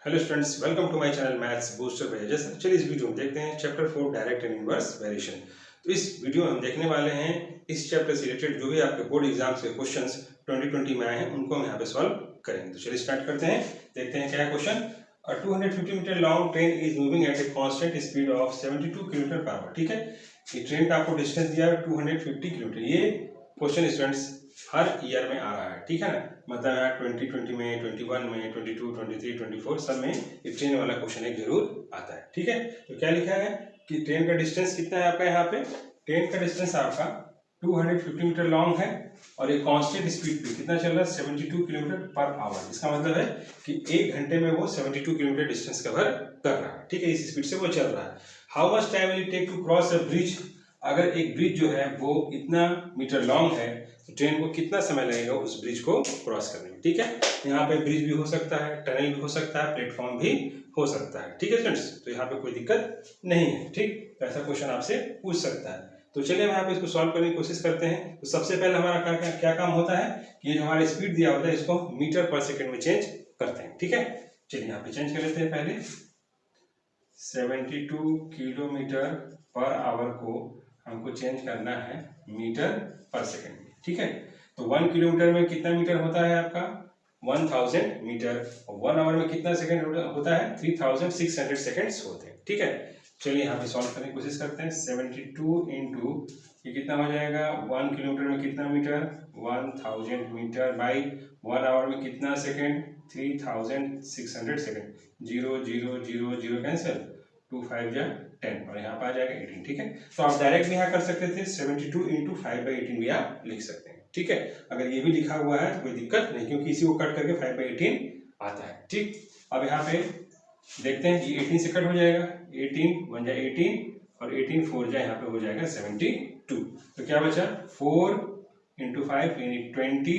Hello students, welcome to my channel maths booster by ages. चलिए इस video में देखते हैं chapter 4 direct and inverse variation. तो इस वीडियो में हम देखने वाले हैं इस चैप्टर से रिलेटेड जो भी आपके बोर्ड एग्जाम्स के क्वेश्चंस 2020 में आए हैं उनको हम यहाँ पे सॉल्व करेंगे। तो चलिए स्टार्ट करते हैं, देखते हैं क्या है question. 250 metre long train is moving at a constant speed of 72 kilometre per hour. ठीक है, ये ट्रेन का आपको डिस्टेंस दिया है 250 किलोमीटर। ये क्वेश्चन स्टूडेंट्स हर ईयर में आ रहा है, ठीक है ना। मतलब यहाँ 2020 में, 21 में, 22, 23, 24 सब में ये ट्रेन वाला क्वेश्चन एक जरूर आता है। ठीक है, तो क्या लिखा है कि ट्रेन का डिस्टेंस कितना है आपका। यहाँ पे ट्रेन का डिस्टेंस आपका 250 मीटर लॉन्ग है और ये कांस्टेंट स्पीड पे कितना चल रहा है 72 किलोमीटर पर आवर। इसका मतलब है कि 1 घंटे में वो 72 किलोमीटर डिस्टेंस कवर कर रहा है। ठीक है, इस स्पीड से वो चल रहा है। How much time will it take to cross a bridge. अगर एक ब्रिज जो है वो इतना मीटर लॉन्ग है तो ट्रेन को कितना समय लगेगा उस ब्रिज को क्रॉस करने में। ठीक है, यहाँ पे ब्रिज भी हो सकता है, टनल भी हो सकता है, प्लेटफॉर्म भी हो सकता है। ठीक है स्टूडेंट्स, तो यहाँ पे कोई दिक्कत नहीं है। ठीक, ऐसा क्वेश्चन आपसे पूछ सकता है। तो चलिए हम यहाँ पे इसको सॉल्व करने की कोशिश करते हैं। तो सबसे पहले हमारा क्या काम होता है कि ये जो हमारा स्पीड दिया होता है इसको मीटर पर सेकेंड में चेंज करते हैं। ठीक है, चलिए यहाँ पे चेंज कर लेते हैं। पहले 72 किलोमीटर पर आवर को हमको चेंज करना है मीटर पर सेकेंड में। ठीक है, तो 1 किलोमीटर में कितना मीटर होता है आपका 1000 मीटर और 1 आवर में कितना सेकंड होता है 3600 सेकंड्स होते हैं। ठीक है, चलिए यहाँ पे सॉल्व करने की कोशिश करते हैं। 72 इंटू ये कितना हो जाएगा 1 किलोमीटर में कितना मीटर 1000 मीटर बाई 1 आवर में कितना सेकंड 3600 सेकंड। 0 0 0 0 कैंसिल, 2 5 जा 10 और यहाँ पर आ जाएगा 18। ठीक है, तो आप डायरेक्ट भी यहाँ कर सकते थे 72 इंटू 5/18 भी आप लिख सकते हैं। ठीक है, अगर ये भी लिखा हुआ है तो कोई दिक्कत नहीं, क्योंकि इसी को कट करके 5/18 आता है। ठीक, अब यहाँ पे देखते हैं कि 18 से कट हो जाएगा, 18 1 जा 18 और 18 4 जा यहाँ पे हो जाएगा 72। तो क्या बचा 4 इंटू 5 यानी 20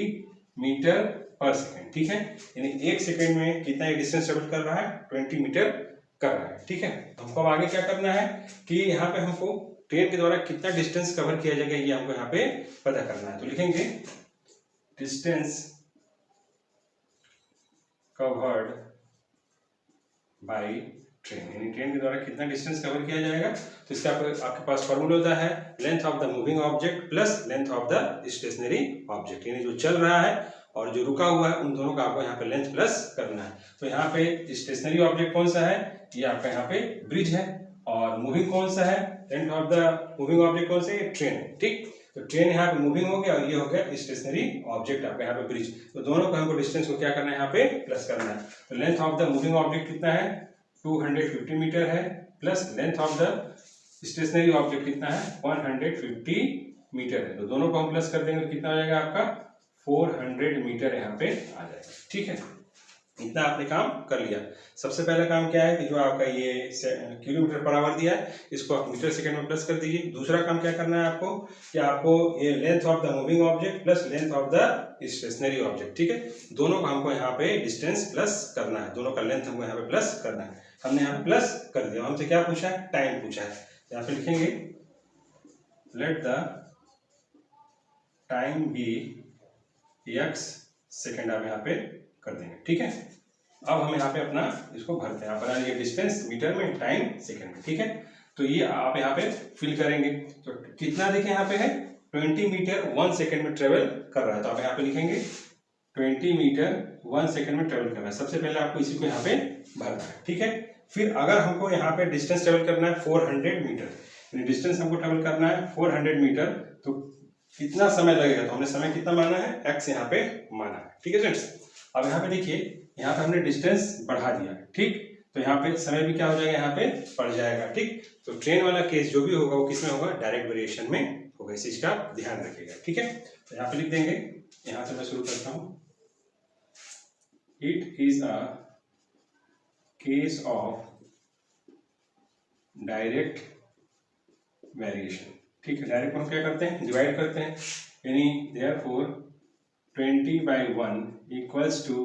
मीटर पर सेकेंड। ठीक है, यानी 1 सेकेंड में कितना डिस्टेंस ट्रेवल कर रहा है 20 मीटर कर रहा है। ठीक है, तो हमको आगे क्या करना है कि यहाँ पे हमको ट्रेन के द्वारा कितना डिस्टेंस कवर किया जाएगा ये हमको यहाँ पे पता करना है। तो लिखेंगे डिस्टेंस कवर्ड बाय ट्रेन, यानी ट्रेन के द्वारा कितना डिस्टेंस कवर किया जाएगा। तो इसका आपके पास फॉर्मूला होता है length of the moving object plus length of the stationary object, यानी जो चल रहा है और जो रुका हुआ है उन दोनों का आपको यहाँ पे लेंथ प्लस करना है। तो यहाँ पे स्टेशनरी ऑब्जेक्ट कौन सा है, ये आपका यहाँ पे ब्रिज है, और मूविंग कौन सा है, length of the moving object कौन सा है, ट्रेन। ठीक, तो ट्रेन यहाँ पे मूविंग हो गया और ये हो गया स्टेशनरी ऑब्जेक्ट आपका यहाँ पे ब्रिज। तो दोनों को हमको डिस्टेंस को क्या करना है यहाँ पे प्लस करना है। तो length of the moving object कितना है 250 मीटर है, plus length of the stationary object कितना है 150 मीटर है। तो दोनों को हम प्लस कर देंगे, कितना हो जाएगा आपका 400 मीटर यहाँ पे आ जाएगा। ठीक है, इतना आपने काम कर लिया। सबसे पहला काम क्या है कि जो आपका ये किलोमीटर पर आवर दिया है इसको आप मीटर सेकंड में प्लस कर दीजिए। दूसरा काम क्या करना है आपको कि आपको ये length of the moving object plus length of the stationary object, ठीक है, दोनों को हमको यहाँ पे डिस्टेंस प्लस करना है, दोनों का लेंथ हमको यहाँ पे प्लस करना है। हमने यहाँ पे प्लस कर दिया। हमसे क्या पूछा है, टाइम पूछा है। यहाँ पे लिखेंगे let the time be x second आप यहाँ पे कर देंगे। ठीक है, अब हम यहाँ पे अपना इसको भरते हैं। आप बना लिए डिस्टेंस मीटर में, टाइम सेकंड में। ठीक है, तो ये आप यहाँ पे फिल करेंगे। तो कितना देखें यहाँ पे है 20 मीटर 1 सेकंड में ट्रेवल कर रहा है। तो आप यहाँ पे लिखेंगे 20 मीटर 1 सेकंड में ट्रेवल कर रहा है। सबसे पहले आपको इसी को यहाँ पे भरना है। ठीक है, फिर अगर हमको यहाँ पे डिस्टेंस ट्रेवल करना है 400 मीटर, डिस्टेंस हमको ट्रेवल करना है 400 मीटर, तो कितना समय लगेगा। तो हमने समय कितना माना है x यहाँ पे माना है। ठीक है फ्रेंड्स, अब यहाँ पे देखिए यहाँ पे हमने डिस्टेंस बढ़ा दिया। ठीक, तो यहाँ पे समय भी क्या हो जाएगा यहाँ पे बढ़ जाएगा। ठीक, तो ट्रेन वाला केस जो भी होगा वो किसमें होगा, डायरेक्ट वेरिएशन में होगा। इस चीज का ध्यान रखिएगा। ठीक है, तो यहाँ पे लिख देंगे, यहाँ से मैं शुरू करता हूँ। It is a case of direct variation. ठीक है, डायरेक्ट हम क्या करते हैं डिवाइड करते हैं, यानी therefore 20/1 equals to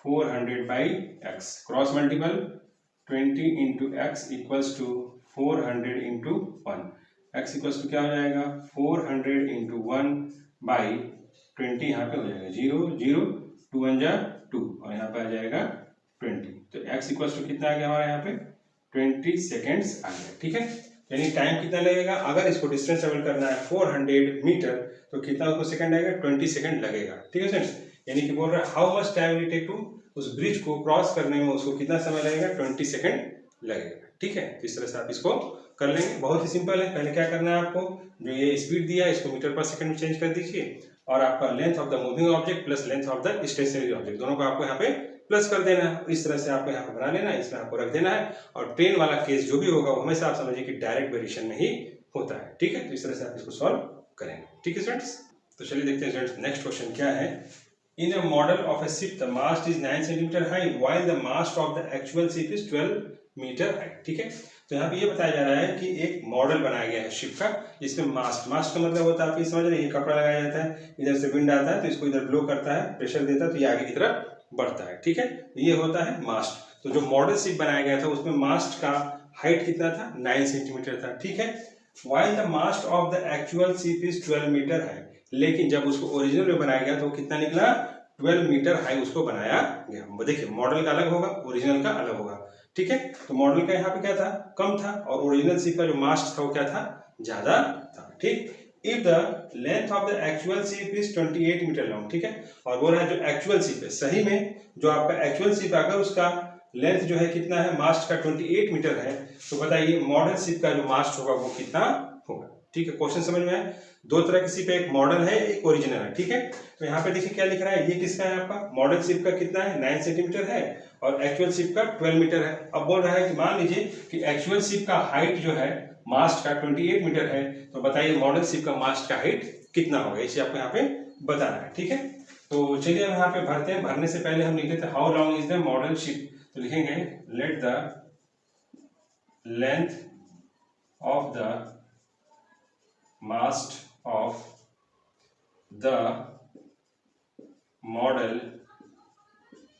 400/x, cross multiple 20 into x equals to 400 into 1। X equals to क्या हो जाएगा 400 इंटू 1/20, यहाँ पे हो जाएगा 0 0 2 1 जा 2 और यहाँ पे आ जाएगा 20। तो x इक्वल टू कितना आ गया हमारा यहाँ पे 20 सेकेंड्स आ गया। ठीक है, यानी टाइम कितना लगेगा, अगर इसको डिस्टेंस ट्रेवल करना है 400 मीटर तो कितना उसको सेकंड आएगा, 20 सेकंड लगेगा। ठीक है फ्रेंड्स, यानी कि बोल रहा है how much time will take to, उस ब्रिज को क्रॉस करने में उसको कितना समय लगेगा, 20 सेकंड लगेगा। ठीक है, तो इस तरह से आप इसको कर लेंगे। बहुत ही सिंपल है। पहले क्या करना है आपको, जो ये स्पीड दिया है इसको मीटर पर सेकंड में चेंज कर दीजिए और आपका length of the moving object plus length of the stationary object दोनों को आपको यहाँ पे प्लस कर देना है। इस तरह से आपको यहाँ पे बना लेना है, इसमें आपको रख देना है। और ट्रेन वाला केस जो भी होगा वो हमेशा आप समझिए कि डायरेक्ट वेरिएशन में ही होता है। ठीक है, तो इस तरह से आप इसको सॉल्व करेंगे। ठीक है स्टूडेंट्स, तो चलिए देखते हैं स्टूडेंट्स नेक्स्ट क्वेश्चन क्या है। In a model of a ship the mast is 9 centimetre high while the mast of the actual ship is 12 metre high. ठीक है, तो यहाँ पे ये बताया जा रहा है कि एक मॉडल बनाया गया है शिप का, जिसमें मास्ट का मतलब होता है, आप ये समझ रहे हैं, ये कपड़ा लगाया जाता है, इधर से विंड आता है तो इसको इधर ब्लो करता है, प्रेशर देता है तो ये आगे की तरफ बढ़ता है। ठीक है, ये होता है मास्ट। तो जो मॉडल शिप बनाया गया था उसमें मास्ट का हाइट कितना था, 9 सेंटीमीटर था। ठीक है, while the mast of the actual ship is 12 metre high, लेकिन जब उसको ओरिजिनल में बनाया गया तो कितना निकला, 12 मीटर हाई उसको बनाया गया। देखिए मॉडल का अलग होगा, ओरिजिनल का अलग होगा। ठीक है, तो मॉडल का यहाँ पे क्या था, कम था, और ओरिजिनल शिप का जो मास्ट था वो क्या था, ज्यादा था। ठीक, if the length of the actual ship is 28 metre long. ठीक है, और वो रहा जो एक्चुअल शिप है, सही में जो आपका एक्चुअल शिप अगर उसका लेंथ जो है कितना है, मास्ट का 28 मीटर है, तो बताइए मॉडल शिप का जो मास्ट होगा वो कितना होगा। ठीक है, क्वेश्चन समझ में आया। दो तरह की शिप है, एक मॉडल है एक ओरिजिनल है। ठीक है, तो यहाँ पे देखिए क्या लिख रहा है, ये किसका है आपका, मॉडल शिप का कितना है, 9 सेंटीमीटर है और एक्चुअल शिप का 12 मीटर है। अब बोल रहा है कि मान लीजिए कि एक्चुअल शिप का हाइट जो है मास्ट का 28 मीटर है, तो बताइए मॉडल शिप का मास्ट का हाइट कितना होगा, इसे आपको यहाँ पे बताना है। ठीक है, तो चलिए हम यहाँ पे भरते हैं। भरने से पहले हम लिख लेते हैं how long is the model ship, तो लिखेंगे let the length of the mast of the model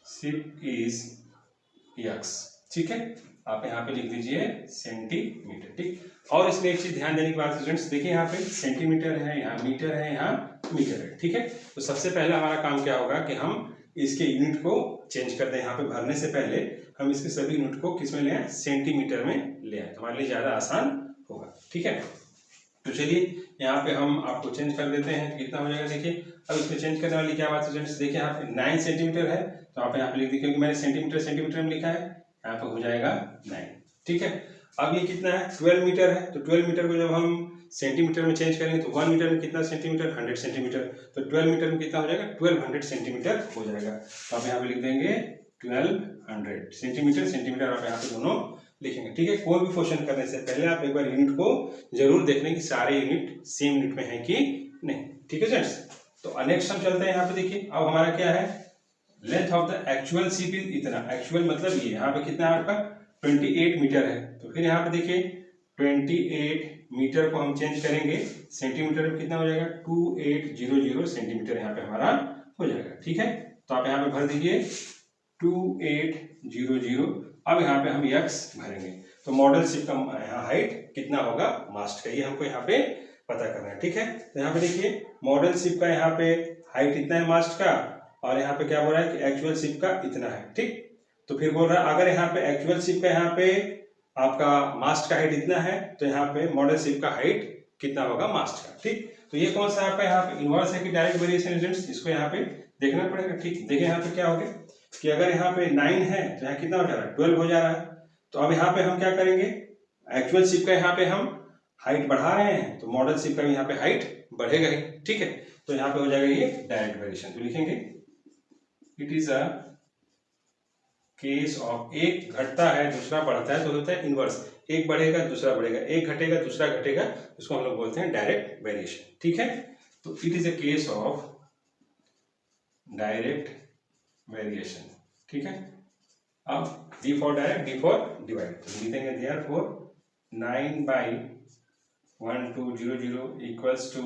ship is x। ठीक है, आप यहाँ पे लिख दीजिए सेंटीमीटर। ठीक, और इसमें एक चीज ध्यान देने की बात स्टूडेंट्स, देखिए यहाँ पे सेंटीमीटर है, यहाँ मीटर है, यहाँ मीटर है। ठीक है, तो सबसे पहले हमारा काम क्या होगा कि हम इसके यूनिट को चेंज कर दें। यहाँ पे भरने से पहले हम इसके सभी यूनिट को किस में ले आए, सेंटीमीटर में ले आए, हमारे लिए ज्यादा आसान होगा। ठीक है, तो चलिए यहाँ पे हम आपको चेंज कर देते हैं, कितना हो जाएगा देखिए। अब इसमें चेंज करने वाली क्या बात है स्टूडेंट्स, देखिए यहाँ पे 9 सेंटीमीटर है तो आप यहाँ पे लिख दीजिए, क्योंकि मैंने सेंटीमीटर में लिखा है, यहाँ पे हो जाएगा 9। ठीक है, अब ये कितना है, 12 मीटर है, तो 12 मीटर को जब हम सेंटीमीटर में चेंज करेंगे तो 1 मीटर में कितना सेंटीमीटर, 100 सेंटीमीटर, तो 12 मीटर में कितना हो जाएगा, 1200 सेंटीमीटर हो जाएगा। तो आप यहाँ पे लिख देंगे 1200 सेंटीमीटर आप यहाँ पे दोनों लिखेंगे। ठीक है, कोई भी क्वेश्चन करने से पहले आप एक बार यूनिट को जरूर देख लें कि सारे यूनिट सेम यूनिट में है कि नहीं। ठीक है फ्रेंड्स, तो नेक्स्ट हम चलते हैं। यहाँ पे देखिए अब हमारा क्या है, length of the actual ship is इतना, एक्चुअल मतलब ये यहाँ पे कितना है आपका 28 मीटर है, तो फिर यहाँ पे देखिए 28 मीटर को हम चेंज करेंगे सेंटीमीटर में, कितना हो जाएगा 2800 सेंटीमीटर यहाँ पे हमारा हो जाएगा। ठीक है, तो आप यहाँ पे भर दीजिए 2800। अब यहाँ पे हम x भरेंगे, तो मॉडल शिप का यहाँ हाइट कितना होगा मास्ट का, ये हमको यहाँ पे पता करना है। ठीक है, तो यहाँ पे देखिए मॉडल शिप का यहाँ पे हाइट इतना है मास्ट का, और यहाँ पे क्या बोल रहा है कि एक्चुअल शिप का इतना है। ठीक, तो फिर बोल रहा है अगर यहाँ पे एक्चुअल शिप का यहाँ पे आपका मास्ट का हाइट इतना है तो यहाँ पे मॉडल शिप का हाइट कितना होगा मास्ट का। ठीक, तो ये कौन सा आपका यहाँ पे इनवर्स है कि डायरेक्ट वेरिएशन स्टूडेंट्स, इसको यहाँ पे देखना पड़ेगा। ठीक, देखिए यहाँ पे क्या हो गया कि अगर यहाँ पे 9 है तो यहाँ कितना हो जा रहा है, 12 हो जा रहा है। तो अब यहाँ पे हम क्या करेंगे, एक्चुअल शिप का यहाँ पे हम हाइट बढ़ा रहे हैं तो मॉडल शिप का भी यहाँ पे हाइट बढ़ेगा ही। ठीक है, तो यहाँ पे हो जाएगा ये डायरेक्ट वेरिएशन, तो लिखेंगे it is a case of, एक घटता है दूसरा बढ़ता है तो होता है इनवर्स, एक बढ़ेगा दूसरा बढ़ेगा, एक घटेगा दूसरा घटेगा, उसको हम लोग बोलते हैं डायरेक्ट वेरिएशन। ठीक है, तो it is a case of direct variation. ठीक है, अब D for direct, D for divide, तो लिखेंगे देयरफॉर 9/1200 इक्वल्स टू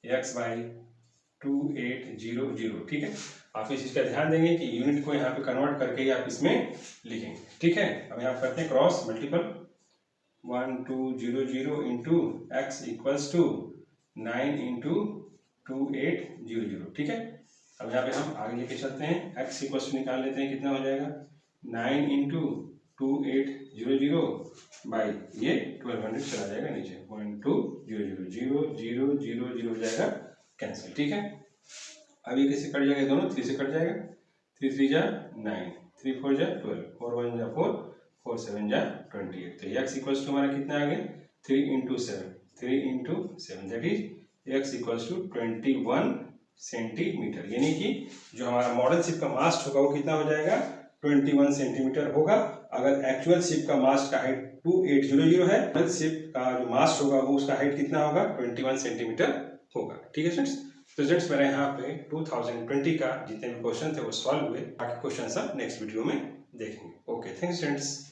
x/2800। ठीक है, आप इस चीज का ध्यान देंगे कि यूनिट को यहाँ पे कन्वर्ट करके ही आप इसमें लिखेंगे। ठीक है, अब यहाँ करते हैं cross multiple, 1200 into x equals to 9 into 2800। ठीक है, अब यहाँ पे हम आगे लेके चलते हैं, x इक्वल्स निकाल लेते हैं, कितना हो जाएगा 9 इंटू 2800 बाई ये 1200 चला जाएगा नीचे, 0.2000 हो जाएगा कैंसिल। ठीक है, अब ये किससे कट जाएगा, दोनों 3 से कट जाएगा, 3 3 जा 9, 3 4 जा 12, 4 1 जा 4, 4 7 जा 28। तो x इक्वल्स टू हमारा कितना आ गया, 3 into 7 that is x equals to 21 centimetre. यानी कि जो हमारा मॉडल शिप का मास्ट होगा वो कितना हो जाएगा, 21 सेंटीमीटर होगा। अगर एक्चुअल शिप का मास्ट का हाइट 2800 है, मॉडल शिप का जो मास्ट होगा वो उसका हाइट कितना होगा, 21 सेंटीमीटर होगा। ठीक है स्टूडेंट्स, तो स्टूडेंट्स मेरे यहाँ पे 2020 का जितने भी क्वेश्चन थे वो सॉल्व हुए, बाकी क्वेश्चन सब नेक्स्ट वीडियो में देखेंगे। Okay, thanks students.